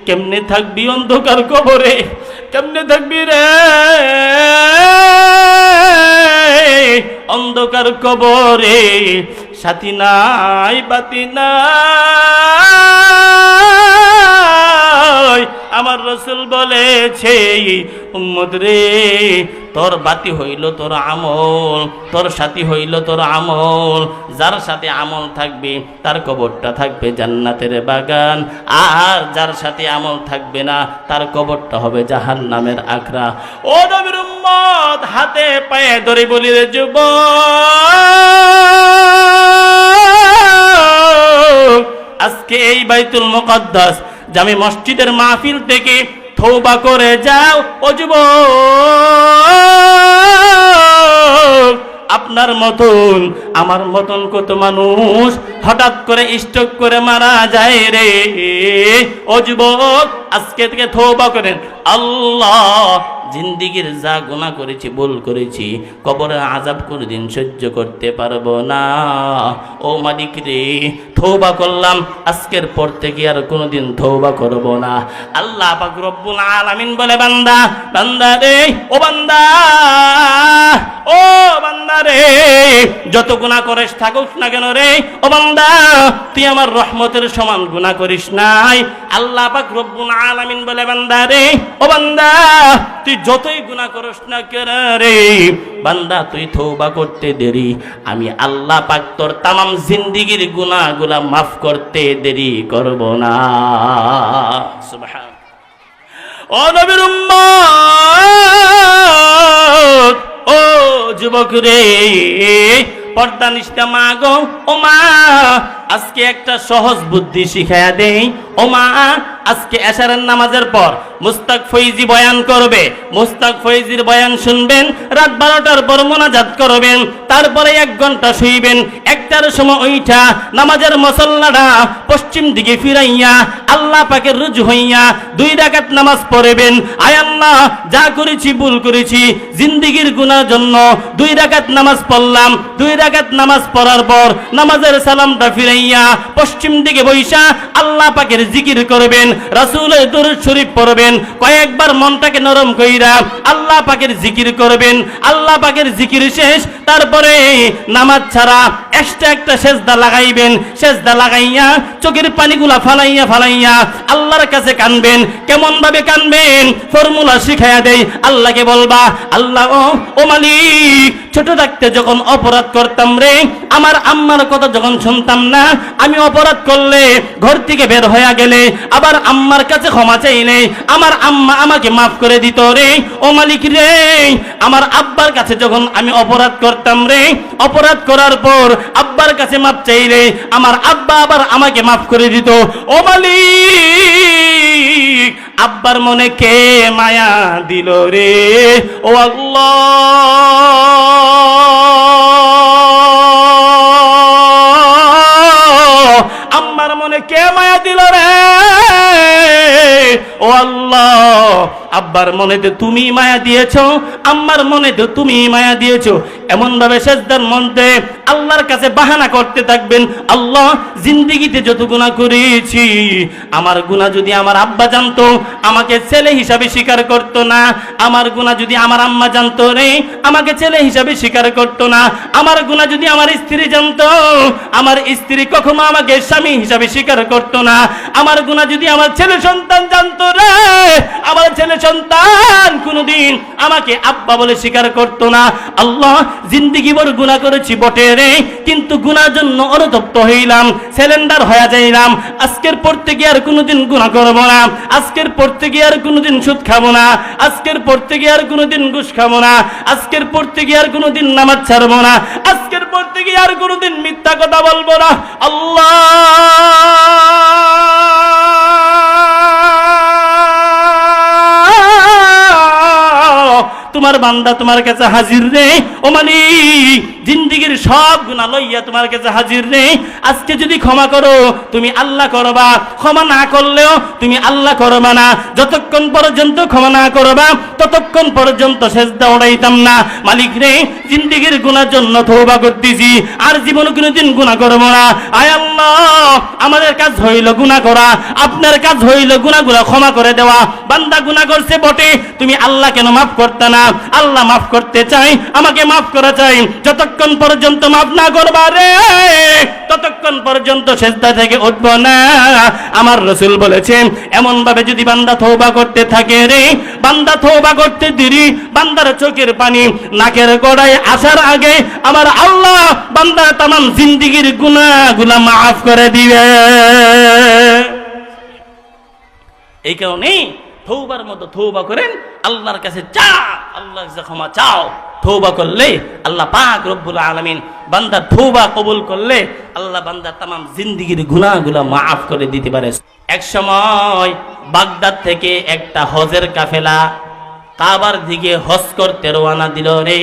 কেমনে থাকবি অন্ধকার কবরে, কেমনে থাকবি রে অন্ধকার কবরে, সাথী নাই বাতি নাই। আমার রাসূল বলেছে উম্মত রে, তোর বাতি হইল তোর আমল, তোর সাথী হইল তোর আমল। যার সাথে আমল থাকবে তার কবরটা থাকবে জান্নাতের বাগান, আর যার সাথে আমল থাকবে না তার কবরটা হবে জাহান্নামের আখড়া। ও নবীর উম্মত, হাতে পায়ে ধরে বলি রে যুবক, আজকে এই বাইতুল মুকদ্দাস জামে মসজিদের মাহফিল থেকে তওবা করে যাও। ও যুবক, আপনার মতন আমার মতন কত মানুষ হঠাৎ করে স্ট্রোক করে মারা যায় রে। ও যুবক, আজকে থেকে তওবা করেন। আল্লাহ, জিন্দিগির যা গুনাহ করেছি, ভুল করেছি, কবরের আযাব কোনদিন সহ্য করতে পারবো না। ও মালিক রে, তওবা করলাম, আজকের পর থেকে আর কোনদিন তওবা করব না। আল্লাহ পাক রব্বুল আলামিন বলে, বান্দা, বান্দা রে, ও বান্দা, ও বান্দা রে, যত গুনাহ করিস থাকুস না কেন রে, ও বান্দা, তুই আমার রহমতের সমান গুনাহ করিস নাই। আল্লাহ পাক রব্বুল আলামিন বলে, বান্দা রে, ও বান্দা, তুই যতই গুনাহ করিস না কেন রে, বান্দা তুই তওবা করতে দেরি, আমি আল্লাহ পাক তোর তামাম জিন্দেগীর গুনাহগুলা মাফ করতে দেরি করব না। সুবহান। ও নবীর উম্মত, ও যুবক রে, পর্দা নিষ্ঠা মা গো, ও মা, আজকে একটা সহজ বুদ্ধি শিখায়া দেই। ও মা, আজকে এশারের নামাজের পর মুস্তাক ফৈজি বয়ান করবে, মুস্তাক ফৈজির বয়ান শুনবেন, রাত 12টার পর মোনাজাত করবেন, তারপরে 1 ঘন্টা শুইবেন। 1টার সময় ওইটা নামাজের মুসল্লাটা পশ্চিম দিকে ফিরাইয়া আল্লাহ পাকের রুজু হইয়া 2 রাকাত নামাজ পড়বেন। আয় আল্লাহ, যা করেছি ভুল করেছি, জিন্দেগীর গুনার জন্য 2 রাকাত নামাজ পড়লাম। 2 রাকাত নামাজ পড়ার পর নামাজের সালামটা ফিরাইয়া পশ্চিম দিকে বইসা আল্লাহ পাকের জিকির করবেন, রাসূলের দরুদ শরীফ পড়বেন, কয়েকবার মনটাকে নরম কইরা আল্লাহ পাকের জিকির করবেন। আল্লাহ পাকের জিকির শেষ, তারপরে নামাজ ছাড়া এক্সট্রা একটা সেজদা লাগাইবেন। সেজদা লাগাইয়া চোখের পানিগুলা ফালাইয়া ফালাইয়া আল্লাহর কাছে কানবেন। কেমন ভাবে কানবেন ফর্মুলা শিখাইয়া দেই। আল্লাহকে বলবা, আল্লাহ ও মালিক, ছোট থাকতে যখন অপরাধ করতাম রে, আমার আম্মার কথা যখন শুনতাম না, আমি অপরাধ করলে ঘর থেকে বের হয়ে গেলে আবার আম্মার কাছে ক্ষমা চাইলে আমার আম্মা আমাকে মাফ করে দিত রে। ও মালিক রে, আমার আব্বার কাছে যখন আমি অপরাধ করতাম রে, অপরাধ করার পর আব্বার কাছে মাফ চাইলে আমার আব্বা আবার আমাকে মাফ করে দিত। ও মালিক, আব্বার মনে কে মায়া দিল রে। ও আল্লাহ, আম্মার মনে কে মায়া দিল রে। ও আল্লাহ, আব্বার মনেতে তুমি মায়া দিয়েছো, আম্মার মনেতে তুমি মায়া দিয়েছো। এমন ভাবে সেজদার মধ্যে আল্লাহর কাছে বাহানা করতে থাকবেন, আল্লাহ, জিন্দেগিতে যত গুনাহ করেছি, আমার গুনাহ যদি আমার আব্বা জানতো আমাকে ছেলে হিসাবে স্বীকার করতো না। আমার গুনাহ যদি আমার আম্মা জানতো রে, আমাকে ছেলে হিসাবে স্বীকার করতো না। আমার গুনাহ যদি আমার স্ত্রী জানতো, আমার স্ত্রী কখনো আমাকে স্বামী হিসাবে স্বীকার করতো না। আমার গুনাহ যদি আমার ছেলে সন্তান জানতো রে, আমার ছেলে সন্তান কোনদিন আমাকে আব্বা বলে স্বীকার করতো না। আল্লাহ, জিন্দেগি ভর গুনাহ করেছি বটে রে, কিন্তু গুনার জন্য অনুতপ্ত হইলাম, সিলিন্ডার হয়ে যাইলাম। আজকের পর থেকে আর কোনদিন গুনাহ করব না। আজকের পর থেকে আর কোনদিন সুদ খাবো না। আজকের পর থেকে আর কোনদিন ঘুষ খাবো না। আজকের পর থেকে আর কোনদিন নামাজ ছাড়বো না। আজকের পর থেকে আর কোনদিন মিথ্যা কথা বলবো না। আল্লাহ, তোমার বান্দা তোমার কাছে হাজির রে। ও মালিক, জিন্দেগীর সব গুনাহ লইয়া তোমার কাছে হাজির রে। আজকে যদি ক্ষমা করো তুমি আল্লাহ করবা, ক্ষমা না করলেও তুমি আল্লাহ করবা না। যতক্ষণ পর্যন্ত ক্ষমা না করবা ততক্ষণ পর্যন্ত সেজদা উঠাইতাম না। মালিক রে, জিন্দেগীর গুনার জন্য তওবা করতেছি, আর জীবনে কোনোদিন গুনাহ করব না। আয় আল্লাহ, আমাদের কাজ হইল গুনাহ করা, আপনার কাজ হইল গুনাহগুলো ক্ষমা করে দেওয়া। বান্দা গুনাহ করছে বটে, তুমি আল্লাহ কেন মাফ করতে না? আল্লাহ মাফ করতে চাই, আমাকে মাফ করা চাই। যতক্ষণ পর্যন্ত মাফ না করবা রে ততক্ষণ পর্যন্ত সেজদা থেকে উঠব না। আমার রাসূল বলেছেন, এমন ভাবে যদি বান্দা তওবা করতে থাকে রে, বান্দা তওবা করতে দেরি, বান্দার চোখের পানি নাকের গোড়ায় আসার আগে আমার আল্লাহ বান্দার তামাম জিন্দেগীর গুনাহগুলো মাফ করে দিবে। এই কারণে তওবার মতো তওবা করেন, আল্লাহর কাছে চাও, আল্লাহর কাছে ক্ষমা চাও। তওবা করলে আল্লাহ পাক রব্বুল আলামিন বান্দার তওবা কবুল করলে আল্লাহ বান্দার তামাম জিন্দেগীর গুনাহগুলো মাফ করে দিতে পারে। এক সময় বাগদাদ থেকে একটা হজের কাফেলা কাবার দিকে হজ করতে রওনা দিল রে।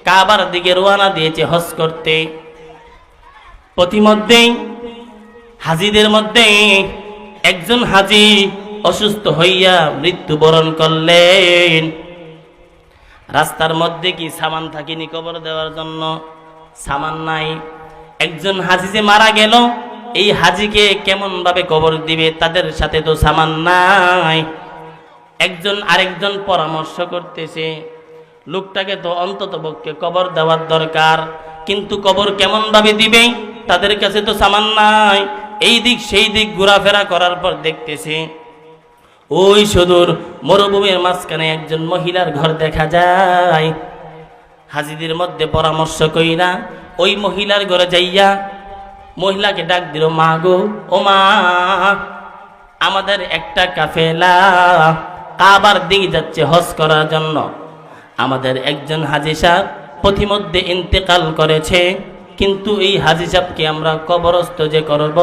কাবার দিকে রওনা দিয়েছে হজ করতে। প্রতিমধ্যেই হাজিদের মধ্যে একজন হাজি অসুস্থ হইয়া মৃত্যুবরণ করলেন। রাস্তার মধ্যে কি সামান থাকিনি কবর দেওয়ার জন্য? সামান নাই। একজন হাজি যে মারা গেল, এই হাজিকে কেমন ভাবে কবর দিবে? তাদের সাথে তো সামান নাই। একজন আরেকজন পরামর্শ করতেছে, লোকটাকে তো অন্তত পক্ষে কবর দেওয়ার দরকার, কিন্তু কবর কেমন ভাবে দিবে? তাদের কাছে তো সামান নাই। এই দিক সেই দিক ঘোরাফেরা করার পর দেখতেছে ওই সুদূর মরুভূমির মাঝখানে একজন মহিলার ঘর দেখা যায়। হাজিদের মধ্যে পরামর্শ কইরা ওই মহিলার ঘরে যাইয়া মহিলাকে ডাক দিল, মা গো, ও মা, আমাদের একটা কাফেলা কাবার দিকে যাচ্ছে হজ করার জন্য। আমাদের একজন হাজি সাহেব পথিমধ্যে ইন্তেকাল করেছে, কিন্তু এই হাজি সাহেবকে আমরা কবরস্থ যে করব,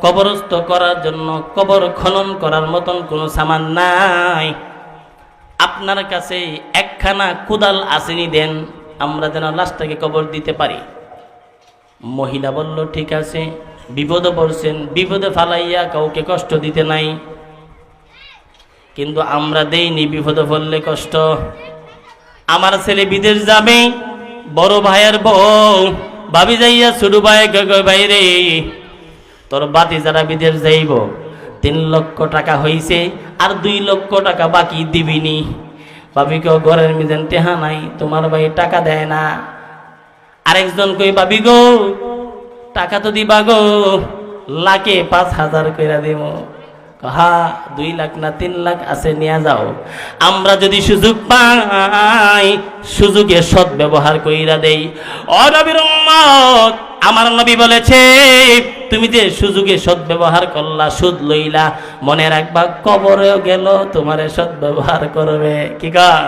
কবরস্থ করার জন্য কবর খনন করার মতন কোনো সামান নাই। আপনার কাছে একখানা কোদাল আসেনি, দেন, আমরা যেন লাশটাকে কবর দিতে পারি। মহিলা বলল, ঠিক আছে। বিপদে পড়ছেন, বিপদে ফালাইয়া কাউকে কষ্ট দিতে নাই, কিন্তু আমরা দেইনি বিপদে পড়লে কষ্ট। আমার ছেলে বিদেশ যাবে, বড় ভাইয়ের বউ ভাবি যাইয়া ছোট ভাই বাইরে, তোর বাতি যারা বিদেশ যাইব, 3 লক্ষ টাকা হইছে, আর 2 লক্ষ টাকা বাকি দিবিনি। ভাবি কেউ ঘরের মিজান টেহা নাই, তোমার ভাই টাকা দেয় না। আরেকজন কই, ভাবি গো, টাকা তো দিবা গো, লাখে 5,000 কইরা দিব। হা, 2 লাখ না 3 লাখ আছে, নিয়ে যাও। আমরা যদি সুযোগ পাই সুযোগে সৎ ব্যবহার কইরা দেই। ও নবীর উম্মত, আমার নবী বলেছে, তুমি যে সুযোগে সৎ ব্যবহার করলা, সুদ লইলা, মনে রাখবা কবরেও গেল তোমারে সৎ ব্যবহার করবে। কি কর?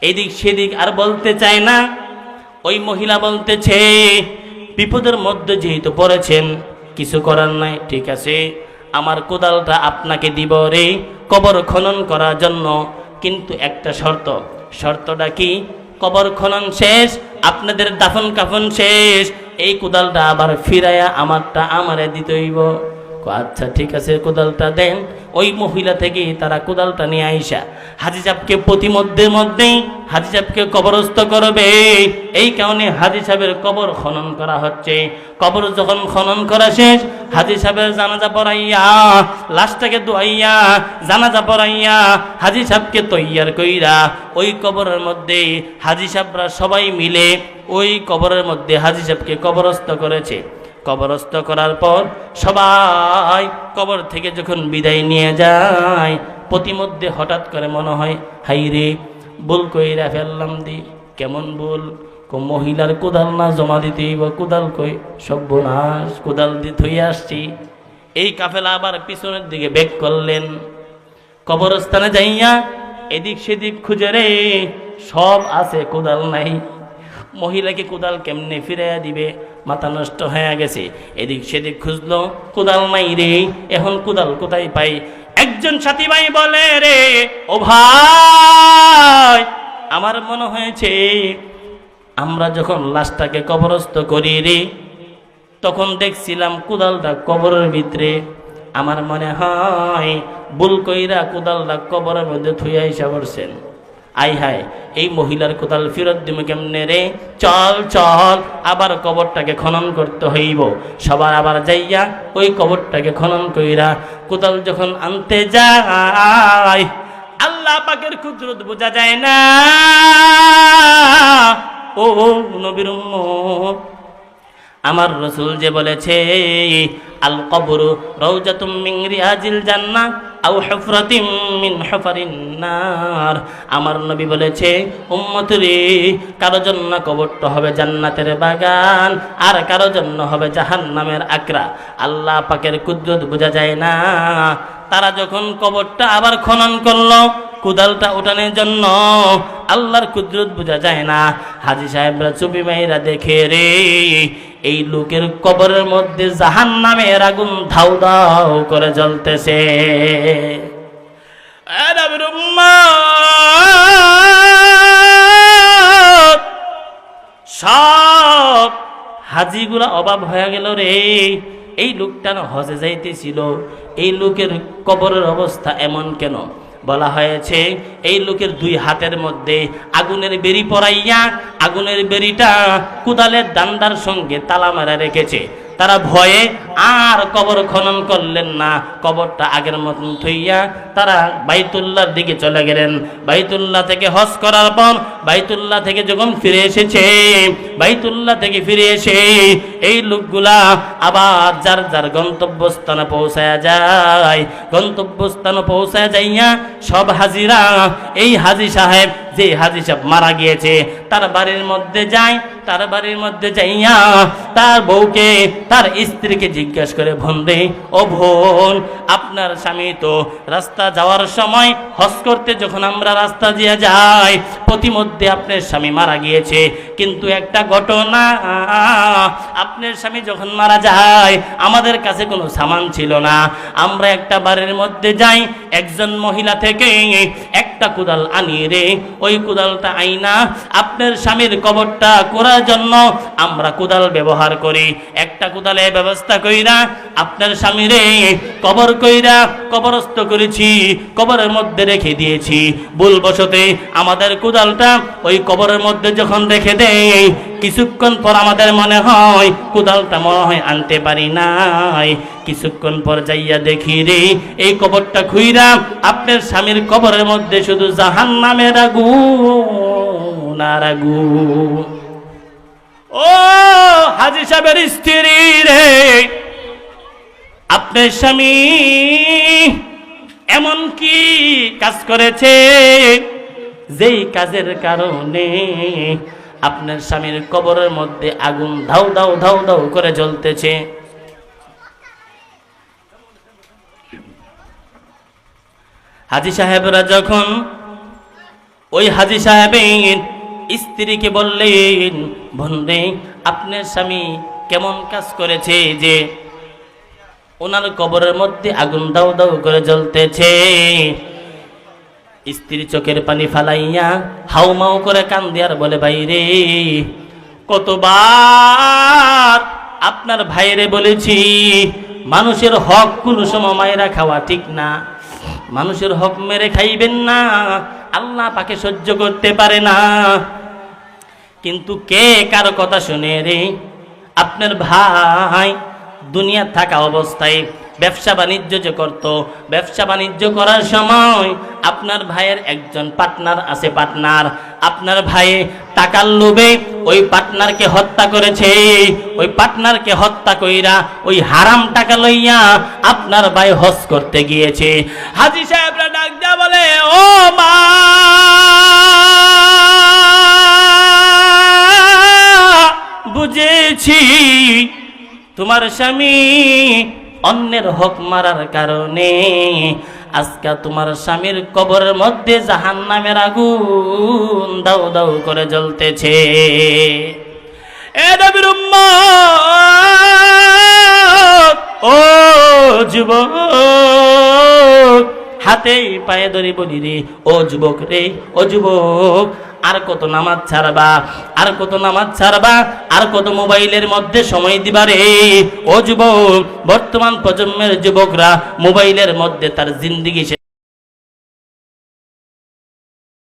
এদিক সেদিক আর বলতে চায় না। ওই মহিলা বলতেছে, বিপদের মধ্যে যেহেতু পড়েছেন, কিছু করার নাই, ঠিক আছে, আমার কোদালটা আপনাকে দিব রে কবর খনন করার জন্য, কিন্তু একটা শর্ত। শর্তটা কি? কবর খনন শেষ, আপনাদের দাফন কাফন শেষ, এই কোদালটা আবার ফিরাইয়া আমারটা আমারে দিতে হইব। আচ্ছা ঠিক আছে, কোদালটা দেন। ওই মহিলা থেকে তারা কোদালটা নিয়ে আইসা হাজি সাহেবকে মধ্যেই হাজি সাহেবকে কবরস্থ করবে। এই কারণে হাজি সাহেবের কবর খনন করা হচ্ছে। কবর যখন খনন করা শেষ, হাজি সাহেবের জানাজা পড়াইয়া, লাশটাকে ধোয়াইয়া, জানাজা পড়াইয়া, হাজি সাহেবকে তৈয়ার কইরা ওই কবরের মধ্যে হাজি সাহেবরা সবাই মিলে ওই কবরের মধ্যে হাজি সাহেবকে কবরস্থ করেছে। কবরস্থ করার পর সবাই কবর থেকে যখন বিদায় নিয়ে যায়, প্রতিমধ্যে হঠাৎ করে মনে হয়, হাই রে, ভুল কইরা ফেললাম। দি কেমন ভুল? মহিলার কোদাল না জমা দিতে হইব, কোদাল কই, সর্বনাশ, কোদাল দিয়ে থইয়া আসছি। এই কাফেলা আবার পিছনের দিকে ব্যাক করলেন। কবরস্থানে যাইয়া এদিক সেদিক খুঁজে রে, সব আছে, কোদাল নাই। মহিলাকে কোদাল কেমনে ফিরাইয়া দিবে? মাথা নষ্ট হয়ে গেছে। এদিক সেদিক খুঁজলো, কোদাল নাই রে, এখন কোদাল কোথায় পাই? একজন সাথী ভাই বলে, রে ও ভাই, আমার মনে হয়েছে আমরা যখন লাশটাকে কবরস্থ করি রে, তখন দেখছিলাম কোদালটা কবরের ভিতরে। আমার মনে হয় ভুল কইরা কোদালটা কবরের মধ্যে থুইয়া হিসাব করছেন। আই হায়, এই মহিলার কোদাল ফেরত দিমু কেমনে রে? চল চল, আবার কবরটাকে খনন করতে হইব। সবার আবার যাইয়া ওই কবরটাকে খনন কইরা কোদাল যখন আনতে যায়, আল্লাহ পাকের কুদরত বোঝা যায় না। ও নবীর উম্মত, আমার রাসূল যে বলেছে আল কবরু রাউজাতুম মিন রিয়াজিল জান্নাহ আও হুফরাতিম মিন হুফারিন নার। আমার নবী বলেছে, উম্মত রে, কারো জন্য কবরটা হবে জান্নাতের বাগান, আর কারো জন্য হবে জাহান্নামের আকরা। আল্লাহ পাকের কুদরত বোঝা যায় না। তারা যখন কবরটা আবার খনন করলো কোদালটা উঠানোর জন্য, আল্লাহর কুদরত বোঝা যায় না। হাজী সাহেবরা চুপি মাইরা দেখে রে, এই লোকের কবরের মধ্যে জাহান্নামের আগুন ধাউ ধাউ করে জ্বলতেছে। সব হাজিগুলা অভাব হয়ে গেল রে। এই লোকটা না হজে যাইতেছিল, এই লোকের কবরের অবস্থা এমন কেন? বলা হয়েছে এই লোকের দুই হাতের মধ্যে আগুনের বেরি পরাইয়া আগুনের বেরিটা কুদালের ডান্ডার সঙ্গে তালা মারা রেখেছে। তারা ভয়ে আর কবর খনন করলেন না, কবরটা আগের মতন থইয়া তারা বাইতুল্লাহর দিকে চলে গেলেন। বাইতুল্লাহ থেকে হজ করার পর বাইতুল্লাহ থেকে যখন ফিরে এসেছে, বাইতুল্লাহ থেকে ফিরে এসে এই লোকগুলা আবার যার যার গন্তব্যস্থানে পৌঁছায়া যায়। গন্তব্যস্থানে পৌঁছায়া যাইয়া সব হাজিরা এই হাজী সাহেব, যে হাজী সাহেব মারা গিয়েছে, তার বাড়ির মধ্যে যায়। তার বাড়ির মধ্যে যাইয়া তার বউকে, তার স্ত্রীকে জিজ্ঞাসা করে, বোন রে, ও বোন, আপনার স্বামী তো রাস্তা যাওয়ার সময় হজ করতে যখন আমরা রাস্তা দিয়ে যাই, প্রতিমধ্যে আপনার স্বামী মারা গিয়েছে। কিন্তু একটা ঘটনা, আপনার স্বামী যখন মারা যায় আমাদের কাছে কোনো সামান ছিল না। আমরা একটা বাড়ির মধ্যে যাই, একজন মহিলা থেকে একটা কোদাল আনি রে, ওই কোদালটা আইনা আপনার স্বামীর কবরটা করার জন্য আমরা কোদাল ব্যবহার করি। একটা কোদালের ব্যবস্থা কইরা আপনার স্বামীরে কবর কইরা কবরস্থ করেছি, কবরের মধ্যে রেখে দিয়েছি। ভুলবশতে আমাদের কোদালটা ওই কবরের মধ্যে যখন রেখে দেই, কিছুক্ষণ পর আমাদের মনে হয় কোদালটা মনে হয় আনতে পারি নাই। কিছুক্ষণ পর যাইয়া দেখি রে, এই কবরটা খুইরা আপনার স্বামীর কবরের মধ্যে শুধু জাহান্নামের আগুন আর আগুন। ও হাজী সাহেবের স্ত্রী রে, আপনার স্বামী এমন কি কাজ করেছে যেই কাজের কারণে আপনার স্বামীর কবরের মধ্যে আগুন ধাউ ধাউ ধাউ ধাউ করে জ্বলতেছে? হাজী সাহেবরা যখন ওই হাজী সাহেবের স্ত্রীকে বললেন, বোন রে, আপনার স্বামী কেমন কাজ করেছে যে ওনার কবরের মধ্যে আগুন দাউ দাউ করে জ্বলতেছে? স্ত্রী চোখের পানি ফালাইয়া হাউমাউ করে কান্দে আর বলে, ভাইরে, কতবার আপনার ভাইরে বলেছি মানুষের হক কোনো সময় মায়েরা খাওয়া ঠিক না, মানুষের হক মেরে খাইবেন না, আল্লাহ পাকে সহ্য করতে পারে না। কিন্তু কে কারো কথা শুনে রে? আপনার ভাই দুনিয়া থাকা অবস্থায় ব্যবসা বাণিজ্য যে করত, ব্যবসা বাণিজ্য করার সময় আপনার ভাইয়ের একজন পার্টনার আছে, পার্টনার আপনার ভাই টাকার লোভে ওই পার্টনারকে হত্যা করেছে। ওই পার্টনারকে হত্যা কইরা ওই হারাম টাকা লইয়া আপনার ভাই হজ করতে গিয়েছে। হাজী সাহেবরা ডাক দেয়া বলে, ও মা, বুঝেছি তোমার স্বামী অন্যের হক মারার কারণে আজকে তোমার স্বামীর কবরের মধ্যে জাহান্নামের আগুন দাউ দাউ করে জ্বলতেছে। এ নবীর উম্মত, ও যুবক, হাতে পায়ে ধরে বলি রে, ও যুবক রে, ও যুবক, আর কত নামাজ ছাড়বা, আর কত নামাজ ছাড়বা, আর কত মোবাইলের মধ্যে সময় দিবা রে? ও যুবক, বর্তমান প্রজন্মের যুবকরা মোবাইলের মধ্যে তার জিন্দেগি